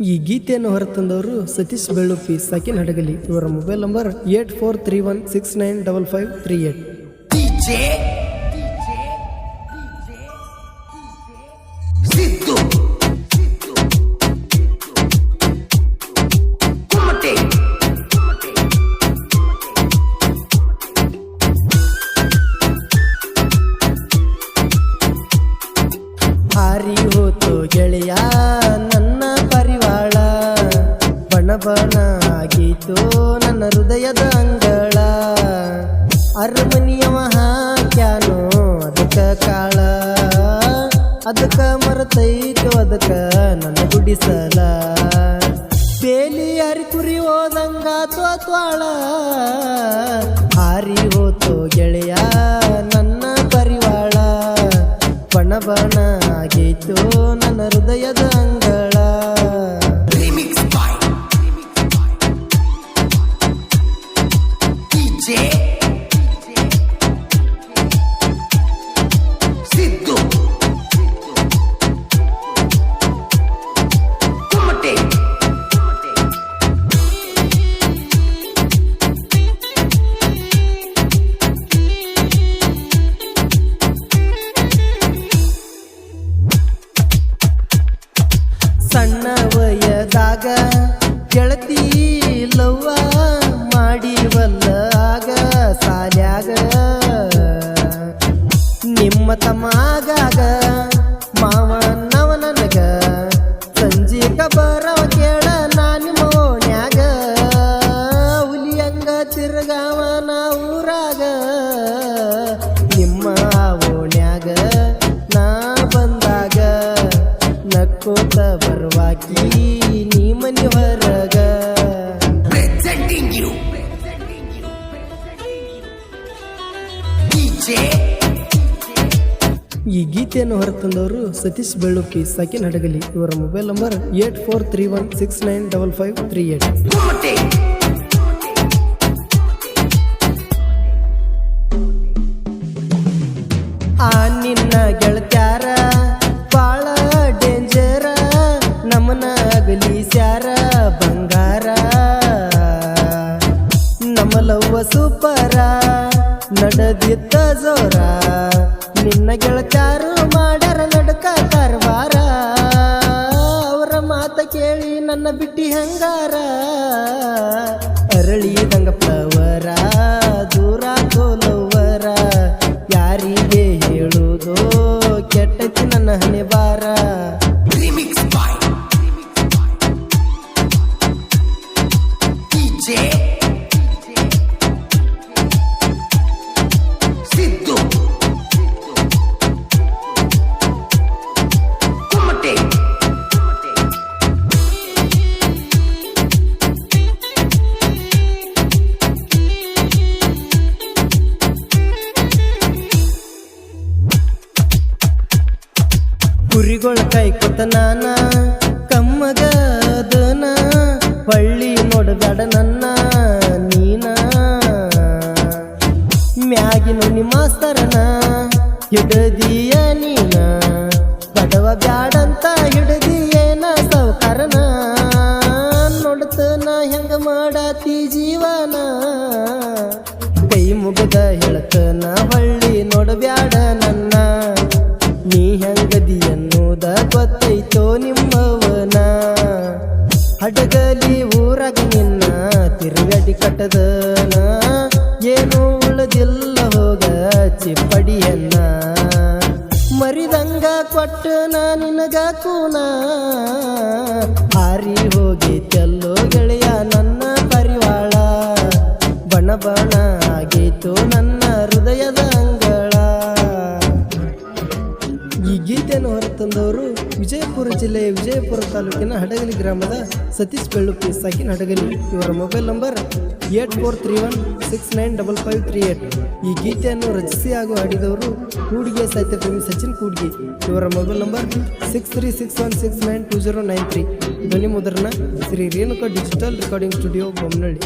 ಈ ಗೀತೆಯನ್ನು ಹೊರತಂದವರು ಸತೀಶ್ ಬೆಳ್ಳುಪ್ಪಿ ಸಾಕಿನ ಹಡಗಲಿ. ಇವರ ಮೊಬೈಲ್ ನಂಬರ್ 8431695538. ಹಾರಿ ಹೋತು ಗೆಳೆಯ ನನ್ನ ಪರಿವಾಳ, ಬಣ ಬಣ ಆಗೀತು ನನ್ನ ಹೃದಯದ ಅಂಗಳ. ಅರಮನಿಯವ ಹಾಕ್ಯಾನೋ ಅದಕ್ಕ ಕಾಳ, ಅದಕ್ಕ ಮರತೈತು ಅದಕ್ಕ ನನ್ನ ಗುಡಿಸಲ. ಬೇಲಿ ಯಾರಿ ಕುರಿ ಹೋದಂಗ ತ್ವಾಳ, ಹಾರಿ ಹೋತು ಗೆಳೆಯ ನನ್ನ ಪರಿವಾಳ, ಬಣ ಬಣ ಆಗೀತು ನನ್ನ ಹೃದಯದ ಅಂಗಳ. ಸಣ್ಣ ವಯದಾಗ ಗೆಳತಿ ಲವ್ವ ಮಾಡಿವಲ್ಲ ಆಗ ಸಾಲ್ಯಾಗ, ನಿಮ್ಮ ತಮ್ಮಾಗಾಗ ಮಾವನವ ನನಗ, ಸಂಜೀಕ ಬರವ ಕೇಳ ನಿಮ್ಮ ಓಣ್ಯಾಗ. ಹುಲಿಯಂಗ ತಿರ್ಗಾವನ ಊರಾಗ, ನಿಮ್ಮ ಓಣ್ಯಾಗ ನಾ ಬಂದಾಗ ನಕ್ಕೋತ ಬರುವಾಕಿ ನೀ ಮನಿ ಹೊರಗ. ಈ ಗೀತೆಯನ್ನು ಹೊರತಂದವರು ಸತೀಶ್ ಬೆಳ್ಳುಕ್ಕಿ ಸಾಕಿನ ಹಡಗಲಿ. ಇವರ ಮೊಬೈಲ್ ನಂಬರ್ 8431695538. ಆ ನಿನ್ನ ಗೆಳತ್ಯಾರ ಬಾಳ ಡೇಂಜರ, ನಮ್ಮನ ಗಲೀಸ್ಯಾರ ಬಂಗಾರ. ನಮ್ಮ ಲವ್ವ ಸೂಪರ ನಡೆದಿದ್ದ ಜೋರ, ನಿನ್ನ ಗೆಳತ್ಯಾರು ಮಾಡ್ಯಾರ ನಡಕ ಕಾರ್ವಾರ. ಅವರ ಮಾತ ಕೇಳಿ ನನ್ನ ಬಿಟ್ಟಿ ಹಂಗಾರ, ಅರಳಿದಂಗ ಫ್ಲವರ ದೂರ ಕೋಲವರ. ಯಾರಿಗೆ ಹೇಳುವುದೋ ಕೆಟ್ಟತಿ ನನ್ನ ಹಣೆ ಬಾರ. ಕುರಿಗಳ ಕೈಕೊತ ನಾನ ಕಮ್ಮಗದನ, ಹೊಳ್ಳಿ ನೋಡಬೇಡ ನನ್ನ ನೀನ. ಮ್ಯಾಗಿನ ಮಾಸ್ತರನ ಹಿಡದಿಯ ನೀನ, ಬಡವ ಬ್ಯಾಡಂತ ಹಿಡದಿಯೇನ ಸೌಕರನ. ನೋಡ್ತನ ಹೆಂಗ ಮಾಡಾತಿ ಜೀವನ, ಕೈ ಮುಗದ ಹೇಳತನ ಹೊಳ್ಳಿ ನೋಡಬ್ಯಾಡ ನನ್ನ. ನೀ ಹೆಂಗದಿ ಅನ್ನೋದ ಗೊತ್ತೈತೋ ನಿಮ್ಮವನ, ಹಡಗಲಿ ಊರಾಗ ನಿನ್ನ ತಿರುಗಡಿ ಕಟ್ಟದನ. ಏನೂ ಉಳದಿಲ್ಲ ಹೋಗ ಚಿಪ್ಪಡಿಯನ್ನ, ಮರಿದಂಗ ಕೊಟ್ಟನ ನಿನಗ ಕೂನ. ಹಾರಿ ಹೋಗೈತೆಲ್ಲೋ ಗೆಳೆಯ ನನ್ನ ಪರಿವಾಳ, ಬಣ ಬಣ ಆಗೈತು ನನ್ನ ಹೃದಯದ ಅಂಗಳ. ಈ ಗೀತೆಯನ್ನು ಹೊರತಂದವರು ವಿಜಯಪುರ ಜಿಲ್ಲೆಯ ವಿಜಯಪುರ ತಾಲೂಕಿನ ಹಡಗಲಿ ಗ್ರಾಮದ ಸತೀಶ್ ಬೆಳ್ಳುಪ್ಪಿ ಸಾಕಿನ ಹಡಗಲಿ. ಇವರ ಮೊಬೈಲ್ ನಂಬರ್ 8431695538. ಈ ಗೀತೆಯನ್ನು ರಚಿಸಿ ಹಾಗೂ ಹಾಡಿದವರು ಕೂಡಿಗೆ ಸಾಹಿತ್ಯ ಪ್ರೇಮಿ ಸಚಿನ್ ಕೂಡ್ಗಿ. ಇವರ ಮೊಬೈಲ್ ನಂಬರ್ 6361692093. ಧ್ವನಿ ಮುದ್ರಣ Shri Renuka digital recording studio Bommanahalli.